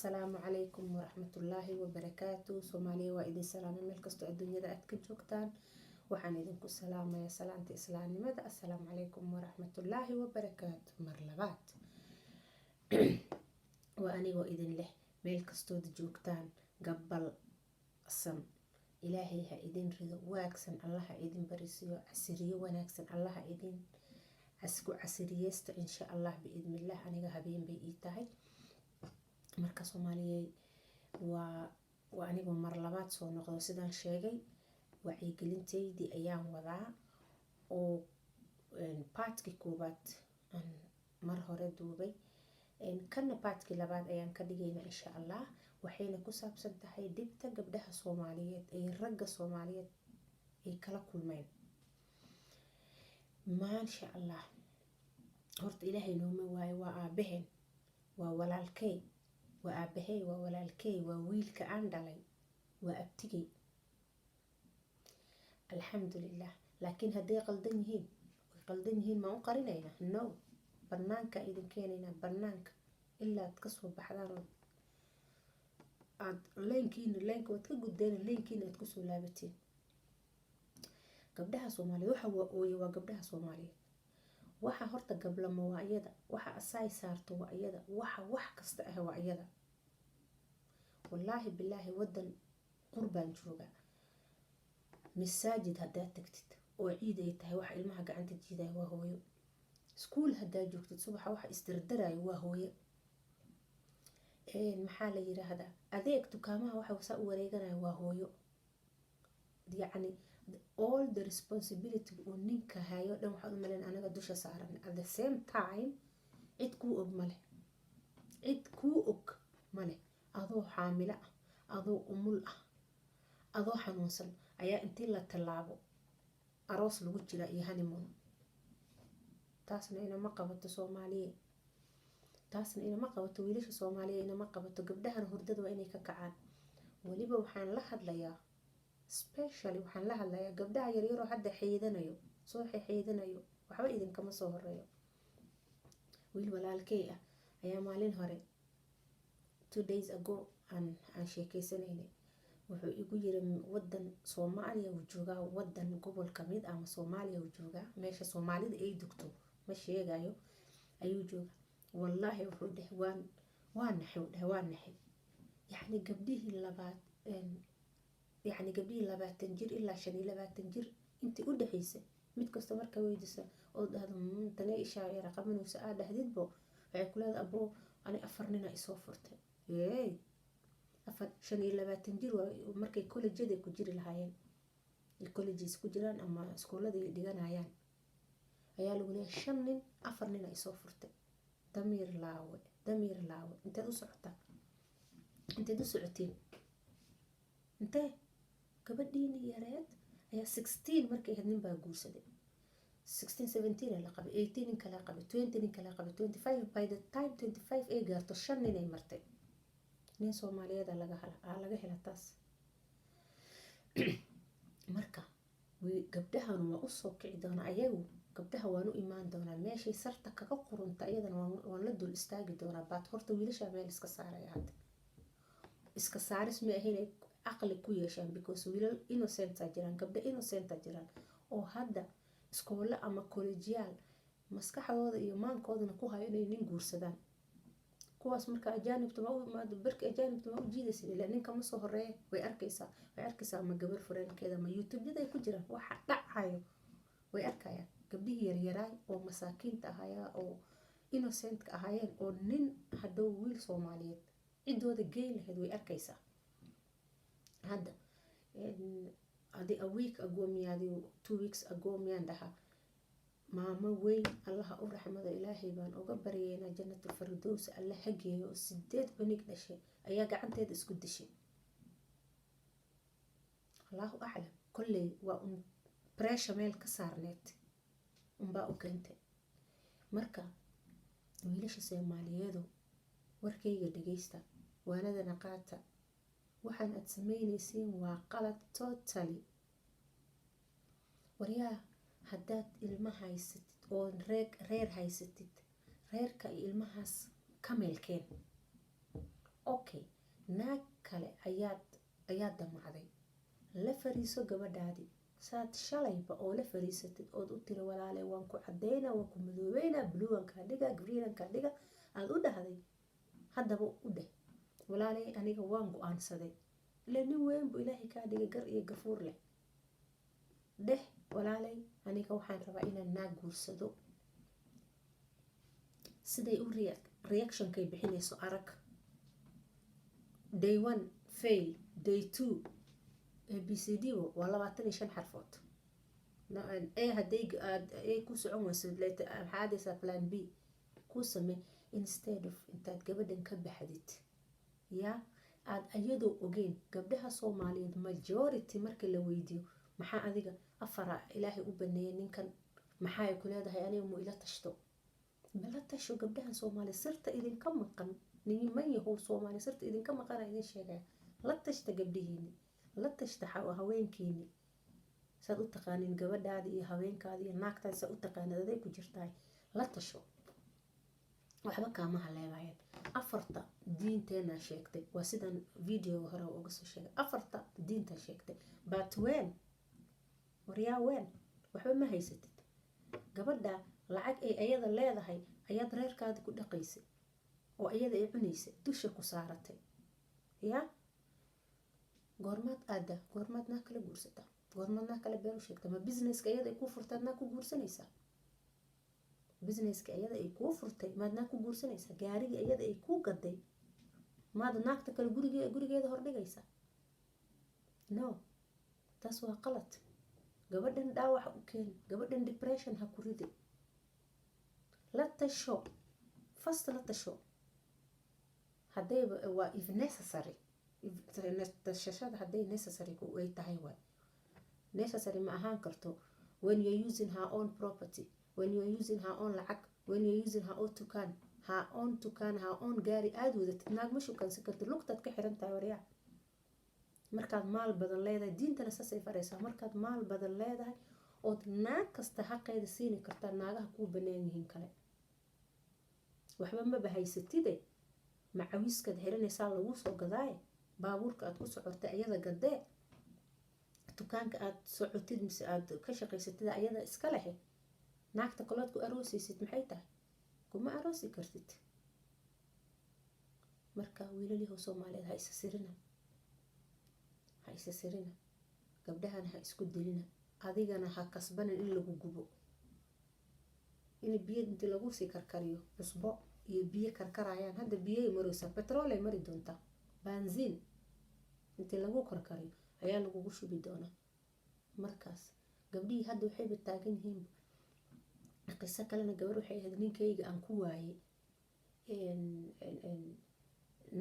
السلام عليكم ورحمة الله وبركاته. سوماليا وإذن سلام ملكستو الدنيا دا أتكجوكتان وحان إذنكو السلام يا سلامة إسلامي ماذا السلام عليكم ورحمة الله وبركاته مرلبات وأني وإذن له ملكستو دجوكتان قبل السم إلهي ها إذن رضو واكسن الله إذن بريسيو عسريو وناكسن الله إذن عسكو عسريست إن شاء الله بإذن الله أنيغا هبين بإيتاهي marka Soomaaliyeey waa anigu mar labaad soo noqdo sidaan sheegay wacyigelinteydii ayaan wadaa oo paadkii koobaad aan mar hore duubay kana paadkii labaad ayaan ka dhigaynaa insha Allah waxayna ku saabsan tahay dhibta gabdhaha Soomaaliyeed ee ragga Soomaaliyeed ay kala kulmeen maasha Allah horta Ilaahay nooma waayo waa aabaheen waa walaalkay وأبهي وولالكي وويلك عندلي وأبتجي الحمد لله لكن هدي قلدنهين ما قرينينا نو برنانك إذا كاننا برنانك إلا تكسو بحضار لينك وتقول دين لينكين تكسو لابتين قبلها صومالي وقبلها صومالي waxa horta gabla mawaayada waxa asay saarto waayada waxa wax kasta ah waayada wallahi billahi wadan qurban jooga masaajid hadaa tagtid oo ciid ay tahay wax ilmaha gacanta jiiday waa hooyo school hadaa joogtid subax wax istirdaray waa hooyo maxaa la yiraahdaa adeeg dukaamaha waxa wasa u wareeganay waa hooyo yani all the responsibility oo ninka hayo dhan waxa u maleyn anaga dusha saaran at the same time cid ku og male adoo xaamila adoo umul adoo xanuunsan ayaa intii la talaabo aroos lagu jira iyo honeymoon taasna inama qabato Soomaaliye taasna inama qabato wiilasha Soomaaliye inama qabato gabdhahan hurdada waa inay ka kacaan waliba waxaan la hadlayaa especially waxaan la hadlayaa gabdhaha yar yar oo hadda xeedanayo soo xeedanayo waxba idin kama soo horeeyo wiil walaalkay ah ayaa maalin hore 2 days ago aan sheekaysanayna wuxuu igu yiri wadan Soomaaliya uu joogaa wadan gobol kamid ah ama Soomaaliya uu joogaa meesha Soomaalida ay degto ma sheegayo ayuu joogaa wallahi wuxuu dhahay waan naxay yani gabdhihii labaad يعني قبل 20 جير إلا 25 جير أنت قد حيسة مد كسر مركب ويدسة أو هذا تلاقي شاعر رقم وسأل هديد بو فيقول هذا أبو أنا أفرننا إسوفرت إيه أفر 25 جير ومركب كل جدي كجير الهاين الكوليجيس كجيران أما سكولة دي جان هايان عيالو ليه شنن أفرننا إسوفرت دمير لاوي أنت دو سعتين أنت gabadhiini yareed ayaa 16 markay hadnin baa guursaday 16 17 la qabay 18 in kala qabay 20 in kala qabay 25 by the time 25 ay gaarto shan nin ay martay nin Soomaaliyeed laga hela taas marka gabdhahan waa u soo kici doona ayagu gabdhaha waan u imaan doona meeshay sarta kaga qurunta iyadana waan la dul istaagi doona baad horta wiilasha meel iska saaraya hadda iska saaris ma ahayn aqli ku yeeshaan because wiilal innocent jiraan gabdha innocent jiraan oo hadda iskoola ama collegial maskaxdooda iyo maankoodana ku hayo inay nin guursadaan kuwaas marka ajaanibta ma u jiidaysan ilaa ninka ma soo horeeyo way arkaysaa ama gabar fureenkeeda ma YouTube-yada ay ku jiraan waxa dhacayo way arkayaan gabdhihii yaryaraay oo masaakiinta ahaaya oo innocent ahaayeen oo nin hadhow wiil Soomaaliyeed cidooda geey lahayd way arkaysaa هذا هذه a week ago ميادي 2 weeks ago مياندها ماما وين الله أرحمه إلهي بان أقبرينا جنة الفردوس الله حقيه وسديت بنيك دشي أيا قعنت هذا اسكت دشي الله أعلم كل وأم بريشة ميل كسارنت بقى كنت مركا ويلش سوماليادو وركيga dhageysta waanadana qaata waxaan aad sameynaysiin waa qalad totally wariyaa haddaad ilma haysatid oo reer haysatid reerka ilmahaas kameelkeen okay, naag kale ayaad damacday, la fariiso gabadhaadii saad shalayba oo la fariisatid ood u tiri walaalay waan ku cadeynaa, waan ku madoobeynaa, bluean kaa dhiga, greenan kaa dhiga, aad u dhahday. haddaba u dheh walaalay aniga waan go-aansaday, ila nin weyn buu ilaahay kaa dhigay gar iyo gafuur leh. dheh walaalay aniga waxaan rabaa inaan naag guursado. siday u reactionkay bixinayso arag. day 1 fail, day 2 abcd waa 25 xarfood. hadday ku socon weyso maxaa adaysaa plan b ku samee. instead of intaad gabadhan ka baxdid yaa aad ayadoo ogeyn. gabdhaha soomaaliyeed majority marka la weydiiyo maxaa adiga afara ilaahay u baneeyay ninkan, maxay ku leedahay aniga mu ila tashto. mala tasho gabdhahan soomaaliyeed, sirta idinka maqan niman yahow soomaaliyeed, sirta idinka maqana idin sheegaya. la tashta gabdhihiini, la tashta haweenkiini, saad u taqaanin gabadhaada iyo haweenkaada iyo naagtaada saad u taqaanid aday ku jirtahay. la tasho waxba kaama haleebayaan. 4 diinteena sheegtay waa sidan video hore uga soo sheegay. 4 diinta sheegtay but when waryaa when waxba ma haysatid. gabadha lacag ay ayada leedahay ayaad reerkaada ku dhaqaysay oo ayada ay cunaysay, dusha ku saaratay. yaa goormaad aada, goormaad naa kala guursata, goormaad naa kala been u sheegta. ma businesska ayada ay ku furtaad naa ku guursanaysaa? businesska ayada ay kuu furtay maad naag ku guursanaysaa? gaarigii ayada ay kuu gaday maad naagta kale gurigeeda hordhigaysaa? no, taas waa qalad. gabadhan dhaawax u keeni, gabadhan depression ha ku ridi. la tasho fast, la tasho haddayba waa if necessary. tashashada hadday necessary ay tahay waay. necessary ma ahaan karto when you're using her own property, when you're using her own lacag, when you're using her own tukaan, her own gaari aad wadatid. naag ma shukansan kartid, lugtaad ka xiran tahay waryaa. markaad maal badan leedahay, diintana saasay faraysaa, markaad maal badan leedahay ood naag kasta xaqeeda siini kartaa, naagaha kuu banaan yihiin kale waxba maba haysatide. macawiskaad xiranaysaa lagu soo gadaaye, baabuurka aad ku socotay ayada gadee, dukaanka aad socotid mise aad ka shaqaysatid ayada iska lehe. naagta kalood ku aroosaysid maxay tahay? kuma aroosi kartid. marka wiilalyahow soomaaliyeed ha isa sirina, ha isa sirina. gabdhahan ha isku dilina, adigana ha kasbanin in lagu gubo. in biyo inti lagu sii karkariyo cusbo iyo biyo karkarayaan. hadda biyay maraysaa, petrol ay mari doontaa, baanziin inti lagu karkariyo ayaa lagugu shubi doonaa. markaas gabdhihii hadda waxayba taagan yihiin. qiso kalena gabar waxay ahayd ninkayga aan ku waayay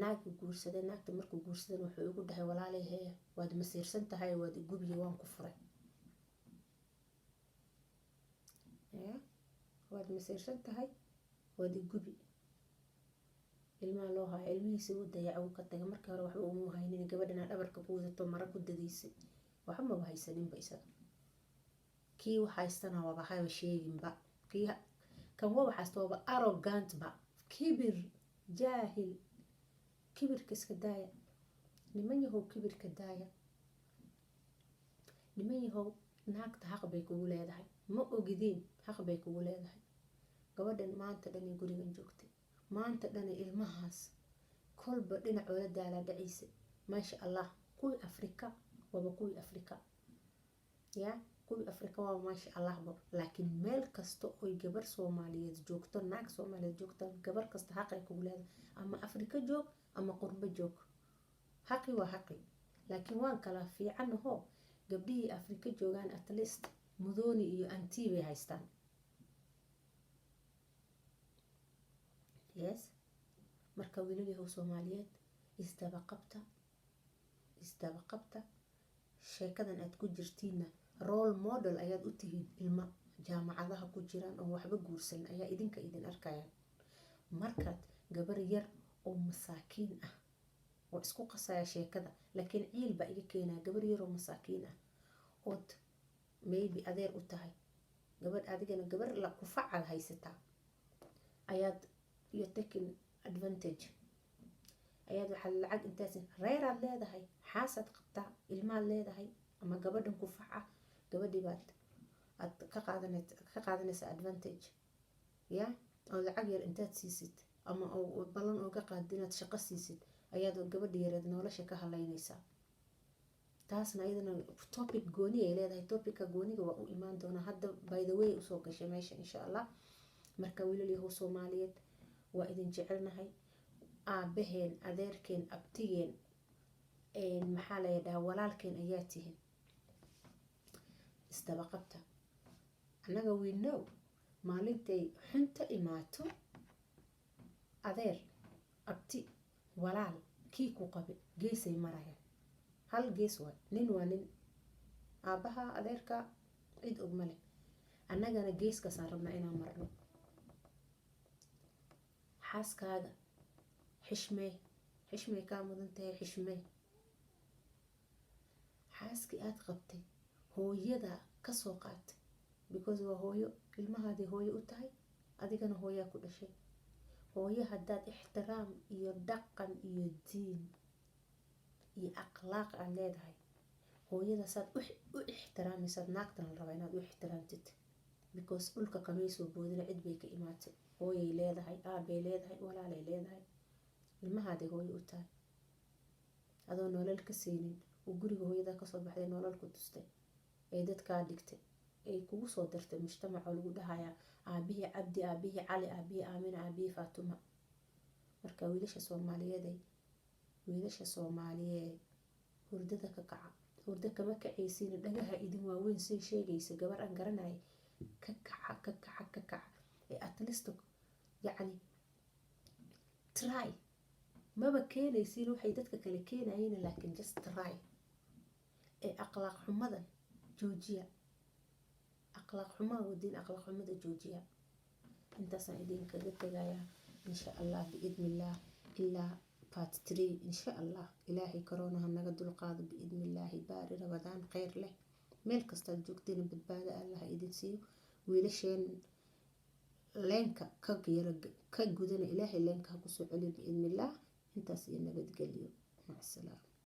naag guursaday. naagta markuu guursadan wuxuu igu dhahay walaalay hee waad masiirsan tahay, waad igubiye, waan ku furay. waad masiirsan tahay, waad igubi. ilmaha loo haayo, ilmihiisi u dayaca uu ka tagay. markii hore waxba uma haynin, gabadhana dhabarka ku wadato mara ku dadaysay, waxba maba haysaninba isaga. kii wax haystana waaba haba sheeginba. kan waba haysta waaba arrogant ba, kibir, jaahil. kibirka iska daaya niman yahow, kibirka daaya niman yahow. naagta xaq bay kugu leedahay, ma ogidiin xaq bay kugu leedahay. gabadhan maanta dhan ay gurigan joogtay, maanta dhan ay ilmahaas kolba dhinacoola daala dhaciisa. maasha allah, kuwii afrika waaba kuwii afrika. yaa kuwii afrika waa maasha allahba. laakiin meel kasta oy gabar soomaaliyeed joogto, naag soomaaliyeed joogto, gabar kasta xaqay kugu leedahay. ama afrika joog ama qurbo joog, xaqi waa xaqi. laakiin waan kala fiicanaho gabdhihii afrika joogaan at least mudooni iyo antii bay haystaan. yes, marka wiilalyahow soomaaliyeed isdaba qabta. sheekadan aad ku jirtiinna role model ayaad u tihiin. ilma jaamacadaha ku jiraan oo waxba guursan ayaa idinka idin arkayaan. markaad gabar yar oo masaakiin ah oo isku qasaya sheekada, laakiin ciil baa iga keenaya. gabar yar oo masaakiin ah ood maybe adeer u tahay, gabadh adigana gabar la kufacaad haysataa ayaad you're taking advantage. ayaad waxaa lacag intaas reeraad leedahay, xaasaad qabtaa, ilmaad leedahay, ama gabadhan ku faca gabadhii baad aad ka qaadanaysa advantage ya, oo lacag yar intaad siisid ama oo ballan ooga qaad inaad shaqo siisid ayaad gabadhi yareed nolosha ka halaynaysaa. taasna ayadana topic gooni ay leedahay. topicka gooniga waa u imaan doonaa hadda by the way usoo gashay meesha insha allah. marka wiilal yahow Soomaaliyeed waa idin jecelnahay, aabaheen, adeerkeen, abtigeen, maxaa la yidhaha walaalkeen ayaa tihin, isdaba qabta. annaga we know maalintay xunta imaato adeer, abti, walaal, kii ku qabe geesay marayaan. hal gees waay, nin waa nin, aabaha adeerka cid og ma leh. annagana geeskaasaan rabnaa inaan marno. xaaskaaga xishmey kaa mudan tahay, xishmey. xaaskii aad qabtay hooyada kasoo qaatay because waa hooyo, ilmahaadii hooyo u tahay, adigana hooyaa ku dhashay. hooyo haddaad ixtiraam iyo dhaqan iyo diin iyo akhlaaq aad leedahay, hooyada saad u ixtiraamaysaad naagtan la rabaa inaad u ixtiraamtid because dhulka kamaysoo boodina cid bay ka imaatay. hooyay leedahay, aabay leedahay, walaalay leedahay, ilmahaaday hooyo u tahay. adoo nolol ka siinin oo guriga hooyada kasoo baxday nolol ku tustay ee dadkaa dhigtay ay kugu soo dartay mujtamaca lagu dhahayaa aabihii cabdi, aabihii cali, aabihii aamina, aabihii faatuma. marka wiilasha Soomaaliyeed hurdada ka kaca. hurdo kama kacaysiin, dhagaha idin waaweyn say sheegaysa gabar aan garanay ka kaca ee at least yacni try. maba keenaysiin waxay dadka kale keenayeen, laakiin just try. ee akhlaaq xumadan joojiya, akhlaaq xumaa wadiin, akhlaaq xumada joojiya. intaasaan idinkaga tegayaa insha allah biidnillah ilaa part 3 insha allah. ilaahay koronaha naga dulqaado biidnillaahi. baari rabadaan kheyr leh, meel kastaad joogteen badbaado allaha idin siiyo. wiilasheen leenka ka gudana ilaahay leenka ha kusoo celiyo biidnillah. intaas iyo nabadgelyo, mac salaama.